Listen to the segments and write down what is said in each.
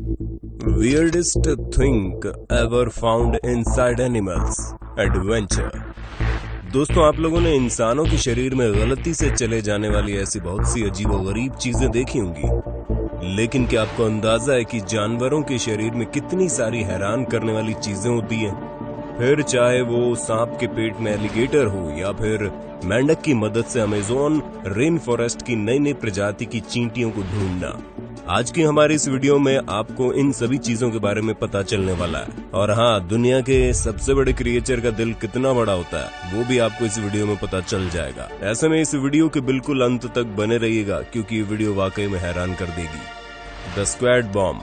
Weirdest thing ever found inside animals adventure। दोस्तों, आप लोगों ने इंसानों के शरीर में गलती से चले जाने वाली ऐसी बहुत सी अजीबोगरीब चीजें देखी होंगी, लेकिन क्या आपको अंदाजा है कि जानवरों के शरीर में कितनी सारी हैरान करने वाली चीजें होती हैं? फिर चाहे वो सांप के पेट में एलिगेटर हो या फिर मेंढक की मदद से अमेज़न रेन फॉरेस्ट की नई नई प्रजाति की चींटियों को ढूंढना। आज की हमारी इस वीडियो में आपको इन सभी चीजों के बारे में पता चलने वाला है। और हाँ, दुनिया के सबसे बड़े क्रिएचर का दिल कितना बड़ा होता है वो भी आपको इस वीडियो में पता चल जाएगा। ऐसे में इस वीडियो के बिल्कुल अंत तक बने रहिएगा, क्योंकि ये वीडियो वाकई में हैरान कर देगी। The squad bomb.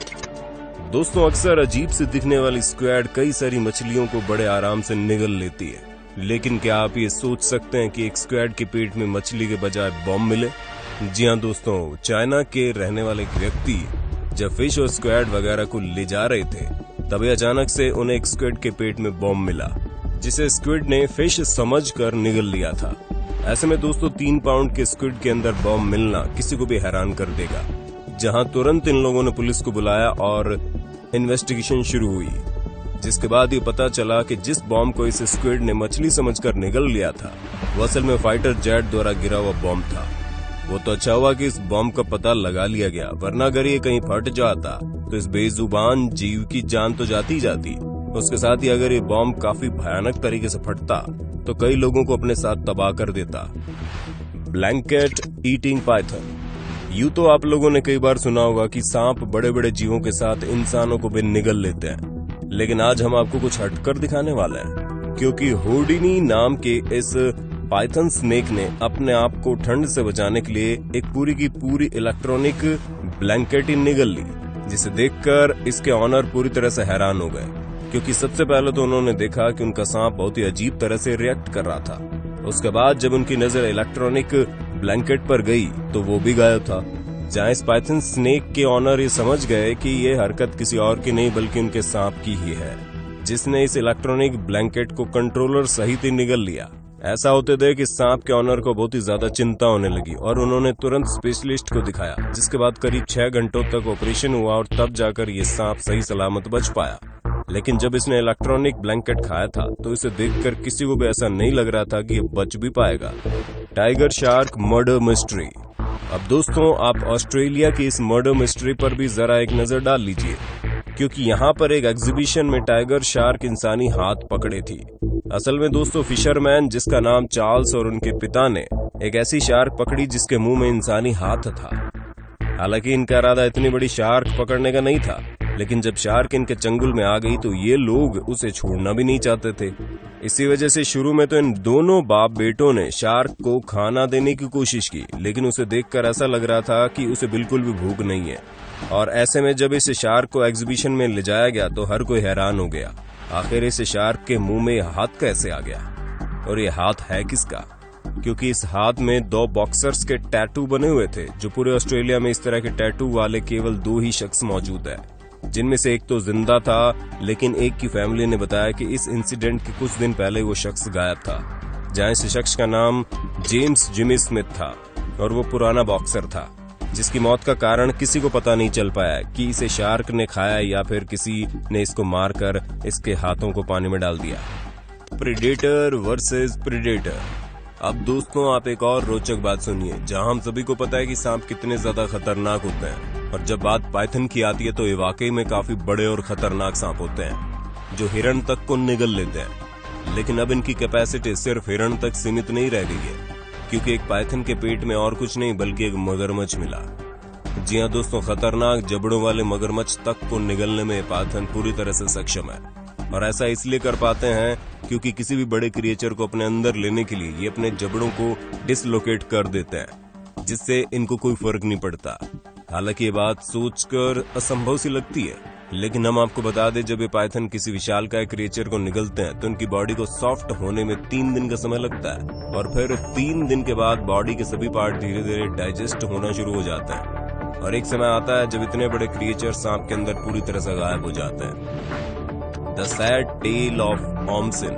दोस्तों, अक्सर अजीब से दिखने वाली स्क्वैड कई सारी मछलियों को बड़े आराम से निगल लेती है, लेकिन क्या आप ये सोच सकते हैं कि एक स्क्वैड के पेट में मछली के बजाय बॉम्ब मिले? जी हाँ दोस्तों, चाइना के रहने वाले एक व्यक्ति जब फिश और स्क्वैड वगैरह को ले जा रहे थे, तभी अचानक से उन्हें एक स्क्विड के पेट में बॉम्ब मिला, जिसे स्क्विड ने फिश समझकर निगल लिया था। ऐसे में दोस्तों, 3 पाउंड के स्क्विड के अंदर बॉम्ब मिलना किसी को भी हैरान कर देगा। जहां तुरंत इन लोगों ने पुलिस को बुलाया और इन्वेस्टिगेशन शुरू हुई, जिसके बाद ये पता चला कि जिस बॉम्ब को इस स्क्विड ने मछली समझकर निगल लिया था, वो असल में फाइटर जेट द्वारा गिरा हुआ बॉम्ब था। वो तो अच्छा हुआ कि इस बॉम्ब का पता लगा लिया गया, वरना अगर ये कहीं फट जाता तो इस बेजुबान जीव की जान तो जाती जाती। उसके साथ ही अगर ये बॉम्ब काफी भयानक तरीके से फटता तो कई लोगों को अपने साथ तबाह कर देता। Blanket eating Python. यूं तो आप लोगों ने कई बार सुना होगा कि सांप बड़े बड़े जीवों के साथ इंसानों को भी निगल लेते हैं, लेकिन आज हम आपको कुछ हटकर दिखाने वाले हैं, क्योंकि होडिनी नाम के इस पाइथन स्नेक ने अपने आप को ठंड से बचाने के लिए एक पूरी की पूरी इलेक्ट्रॉनिक ब्लैंकेट ही निगल ली, जिसे देखकर इसके ऑनर पूरी तरह से हैरान हो गए, क्योंकि सबसे पहले तो उन्होंने देखा कि उनका सांप बहुत ही अजीब तरह से रिएक्ट कर रहा था। उसके बाद जब उनकी नजर इलेक्ट्रॉनिक ब्लैंकेट पर गई तो वो भी गायब था। जहां इस पाइथन स्नेक के ऑनर ये समझ गए कि ये हरकत किसी और की नहीं बल्कि उनके सांप की ही है, जिसने इस इलेक्ट्रॉनिक ब्लैंकेट को कंट्रोलर सहित ही निगल लिया। ऐसा होते देख कि सांप के ऑनर को बहुत ही ज्यादा चिंता होने लगी और उन्होंने तुरंत स्पेशलिस्ट को दिखाया, जिसके बाद करीब 6 घंटों तक ऑपरेशन हुआ और तब जाकर ये सांप सही सलामत बच पाया। लेकिन जब इसने इलेक्ट्रॉनिक ब्लैंकेट खाया था तो इसे देखकर किसी को भी ऐसा नहीं लग रहा था कि ये बच भी पाएगा। Tiger shark murder mystery. अब दोस्तों, आप ऑस्ट्रेलिया की इस मर्डर मिस्ट्री पर भी जरा एक नजर डाल लीजिए, क्योंकि यहाँ पर एक एग्जीबिशन में टाइगर शार्क इंसानी हाथ पकड़े थी। असल में दोस्तों, फिशरमैन जिसका नाम चार्ल्स और उनके पिता ने एक ऐसी शार्क पकड़ी जिसके मुंह में इंसानी हाथ था। हालांकि इनका इरादा इतनी बड़ी शार्क पकड़ने का नहीं था, लेकिन जब शार्क इनके चंगुल में आ गई तो ये लोग उसे छोड़ना भी नहीं चाहते थे। इसी वजह से शुरू में तो इन दोनों बाप बेटों ने शार्क को खाना देने की कोशिश की, लेकिन उसे देखकर ऐसा लग रहा था कि उसे बिल्कुल भी भूख नहीं है। और ऐसे में जब इस शार्क को एग्जीबिशन में ले जाया गया तो हर कोई हैरान हो गया, आखिर इस शार्क के मुंह में हाथ कैसे आ गया और ये हाथ है किसका? क्योंकि इस हाथ में 2 बॉक्सर्स के टैटू बने हुए थे, जो पूरे ऑस्ट्रेलिया में इस तरह के टैटू वाले केवल 2 ही शख्स मौजूद है, जिनमें से एक तो जिंदा था, लेकिन एक की फैमिली ने बताया कि इस इंसिडेंट के कुछ दिन पहले वो शख्स गायब था। जहां इस शख्स का नाम जेम्स जिमी स्मिथ था और वो पुराना बॉक्सर था, जिसकी मौत का कारण किसी को पता नहीं चल पाया कि इसे शार्क ने खाया या फिर किसी ने इसको मारकर इसके हाथों को पानी में डाल दिया। Predator versus predator. अब दोस्तों, आप एक और रोचक बात सुनिए, जहां हम सभी को पता है कि सांप कितने ज्यादा खतरनाक होते हैं, और जब बात पाइथन की आती है तो ये वाकई में काफी बड़े और खतरनाक सांप होते हैं, जो हिरण तक को निगल लेते हैं। लेकिन अब इनकी कैपेसिटी सिर्फ हिरण तक सीमित नहीं रह गई है, क्योंकि एक पाइथन के पेट में और कुछ नहीं बल्कि एक मगरमच्छ मिला। जी हाँ दोस्तों, खतरनाक जबड़ों वाले मगरमच्छ तक को निगलने में पाइथन पूरी तरह से सक्षम है, और ऐसा इसलिए कर पाते हैं क्योंकि किसी भी बड़े क्रिएचर को अपने अंदर लेने के लिए ये अपने जबड़ों को डिसलोकेट कर देते हैं, जिससे इनको कोई फर्क नहीं पड़ता। हालांकि ये बात सोचकर असंभव सी लगती है, लेकिन हम आपको बता दें, जब ये पाइथन किसी विशालकाय क्रिएचर को निगलते हैं तो उनकी बॉडी को सॉफ्ट होने में 3 दिन का समय लगता है, और फिर 3 दिन के बाद बॉडी के सभी पार्ट धीरे धीरे डाइजेस्ट होना शुरू हो जाते हैं, और एक समय आता है जब इतने बड़े क्रिएचर सांप के अंदर पूरी तरह से गायब हो जाते हैं। The sad tale of Omsin.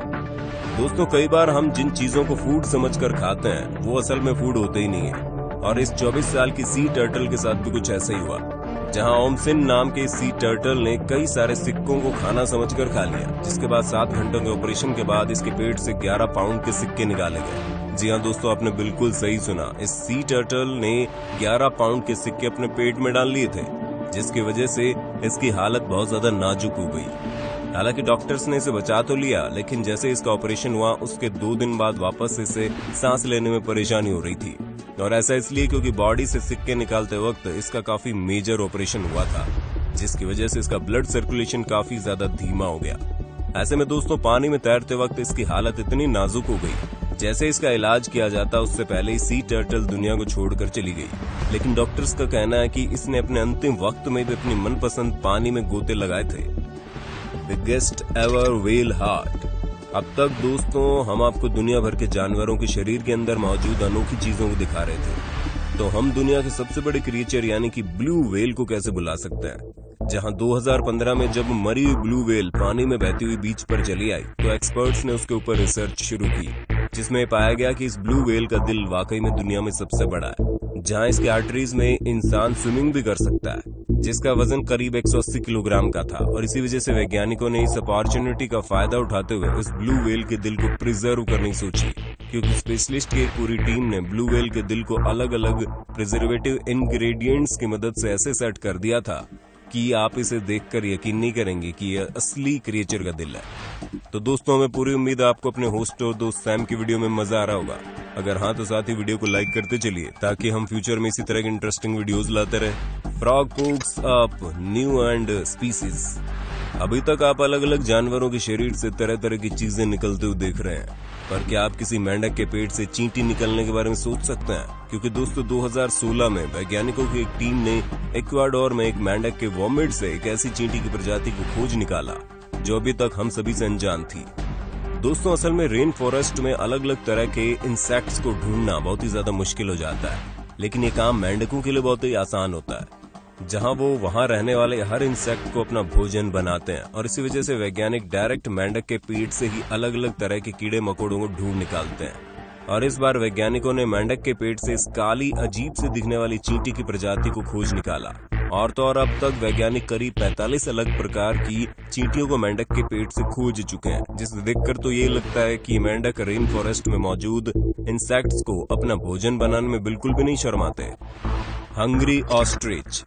दोस्तों, कई बार हम जिन चीजों को फूड समझकर खाते हैं वो असल में फूड होते ही नहीं है, और इस 24 साल की सी टर्टल के साथ भी कुछ ऐसा ही हुआ। जहां ओमसिन नाम के सी टर्टल ने कई सारे सिक्कों को खाना समझकर खा लिया, जिसके बाद 7 घंटों के ऑपरेशन के बाद इसके पेट से 11 पाउंड के सिक्के निकाले गए। जी हाँ दोस्तों, आपने बिल्कुल सही सुना, इस सी टर्टल ने 11 पाउंड के सिक्के अपने पेट में डाल लिए थे, जिसकी वजह से इसकी हालत बहुत ज्यादा नाजुक हो गई। हालांकि डॉक्टर्स ने इसे बचा तो लिया, लेकिन जैसे इसका ऑपरेशन हुआ उसके 2 दिन बाद वापस इसे सांस लेने में परेशानी हो रही थी, और ऐसा इसलिए क्योंकि बॉडी से सिक्के निकालते वक्त इसका काफी मेजर ऑपरेशन हुआ था, जिसकी वजह से इसका ब्लड सर्कुलेशन काफी ज्यादा धीमा हो गया। ऐसे में दोस्तों, पानी में तैरते वक्त इसकी हालत इतनी नाजुक हो गई, जैसे इसका इलाज किया जाता उससे पहले ही सी टर्टल दुनिया को छोड़कर चली गई। लेकिन डॉक्टर्स का कहना है कि इसने अपने अंतिम वक्त में भी अपनी मनपसंद पानी में गोते लगाए थे। Biggest ever whale heart. अब तक दोस्तों हम आपको दुनिया भर के जानवरों के शरीर के अंदर मौजूद अनोखी चीजों को दिखा रहे थे, तो हम दुनिया के सबसे बड़े क्रिएचर यानी कि ब्लू व्हेल को कैसे बुला सकते हैं। जहां 2015 में जब मरी हुई ब्लू व्हेल पानी में बहती हुई बीच पर चली आई, तो एक्सपर्ट्स ने उसके ऊपर रिसर्च शुरू की, जिसमें पाया गया कि इस ब्लू व्हेल का दिल वाकई में दुनिया में सबसे बड़ा है, जहां इसके आर्टरीज में इंसान स्विमिंग भी कर सकता है, जिसका वजन करीब 180 किलोग्राम का था। और इसी वजह से वैज्ञानिकों ने इस अपॉर्चुनिटी का फायदा उठाते हुए इस ब्लू व्हेल के दिल को प्रिजर्व करने की सोची, क्योंकि स्पेशलिस्ट की एक पूरी टीम ने ब्लू व्हेल के दिल को अलग अलग प्रिजर्वेटिव इंग्रेडिएंट्स की मदद से ऐसे सेट कर दिया था कि आप इसे देखकर यकीन नहीं करेंगे कि यह असली क्रिएचर का दिल है। तो दोस्तों, हमें पूरी उम्मीद है आपको अपने होस्ट और दोस्त सैम की वीडियो में मजा आ रहा होगा। अगर हाँ तो साथ ही वीडियो को लाइक करते चलिए, ताकि हम फ्यूचर में इसी तरह के इंटरेस्टिंग वीडियोस लाते रहे। Frog कुक्स up new and species. अभी तक आप अलग अलग जानवरों के शरीर से तरह तरह की चीजें निकलते हुए देख रहे हैं, पर क्या आप किसी मेंढक के पेट से चींटी निकलने के बारे में सोच सकते हैं? क्योंकि दोस्तों 2016 में वैज्ञानिकों की एक टीम ने इक्वाडोर में एक मेंढक के वॉमिट से एक ऐसी चींटी की प्रजाति को खोज निकाला जो अभी तक हम सभी से अनजान थी। दोस्तों, असल में रेन फॉरेस्ट में अलग अलग तरह के इंसेक्ट्स को ढूंढना बहुत ही ज्यादा मुश्किल हो जाता है, लेकिन ये काम मेंढकों के लिए बहुत ही आसान होता है, जहां वो वहां रहने वाले हर इंसेक्ट को अपना भोजन बनाते हैं। और इसी वजह से वैज्ञानिक डायरेक्ट मेंढक के पेट से ही अलग अलग तरह के कीड़े मकोड़ों को ढूंढ निकालते हैं। और इस बार वैज्ञानिकों ने मेंढक के पेट से इस काली अजीब से दिखने वाली चींटी की प्रजाति को खोज निकाला। और तो और अब तक वैज्ञानिक करीब 45 अलग प्रकार की चींटियों को मेंढक के पेट से खोज चुके हैं, जिसे देखकर तो ये लगता है कि मेंढक रेन फॉरेस्ट में मौजूद इंसेक्ट्स को अपना भोजन बनाने में बिल्कुल भी नहीं शर्माते। Hungry ostrich.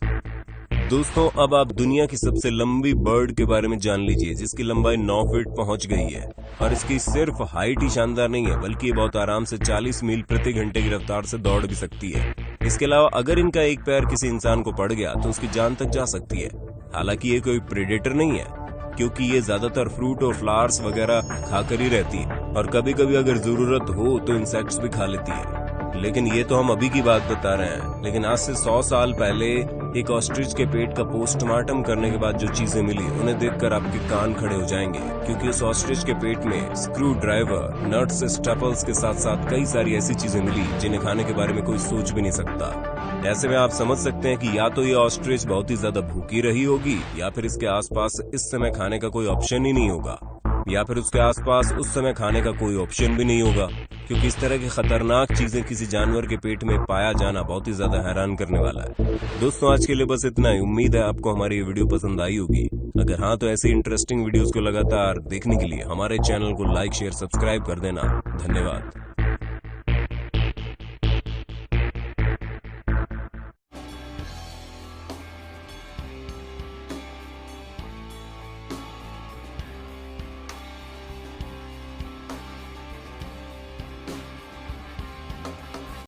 दोस्तों, अब आप दुनिया की सबसे लंबी बर्ड के बारे में जान लीजिए, जिसकी लंबाई 9 फीट पहुंच गई है। और इसकी सिर्फ हाइट ही शानदार नहीं है, बल्कि ये बहुत आराम से 40 मील प्रति घंटे की रफ्तार से दौड़ भी सकती है। इसके अलावा अगर इनका एक पैर किसी इंसान को पड़ गया तो उसकी जान तक जा सकती है। हालांकि ये कोई प्रेडेटर नहीं है, क्योंकि ये ज्यादातर फ्रूट और फ्लावर्स वगैरह खाकर ही रहती है, और कभी कभी अगर जरूरत हो तो इंसेक्ट्स भी खा लेती है। लेकिन ये तो हम अभी की बात बता रहे हैं, लेकिन आज से 100 साल पहले एक ऑस्ट्रिच के पेट का पोस्टमार्टम करने के बाद जो चीजें मिली, उन्हें देखकर आपके कान खड़े हो जाएंगे, क्योंकि उस ऑस्ट्रिच के पेट में स्क्रू ड्राइवर, नट्स, स्टेपल्स के साथ साथ कई सारी ऐसी चीजें मिली जिन्हें खाने के बारे में कोई सोच भी नहीं सकता। ऐसे में आप समझ सकते हैं कि या तो ये ऑस्ट्रिच बहुत ही ज्यादा भूखी रही होगी, या फिर इसके आसपास इस समय खाने का कोई ऑप्शन ही नहीं होगा, या फिर उसके आसपास उस समय खाने का कोई ऑप्शन भी नहीं होगा, क्योंकि इस तरह की खतरनाक चीजें किसी जानवर के पेट में पाया जाना बहुत ही ज्यादा हैरान करने वाला है। दोस्तों, आज के लिए बस इतना ही। उम्मीद है आपको हमारी ये वीडियो पसंद आई होगी। अगर हाँ तो ऐसी इंटरेस्टिंग वीडियोस को लगातार देखने के लिए हमारे चैनल को लाइक, शेयर, सब्सक्राइब कर देना। धन्यवाद।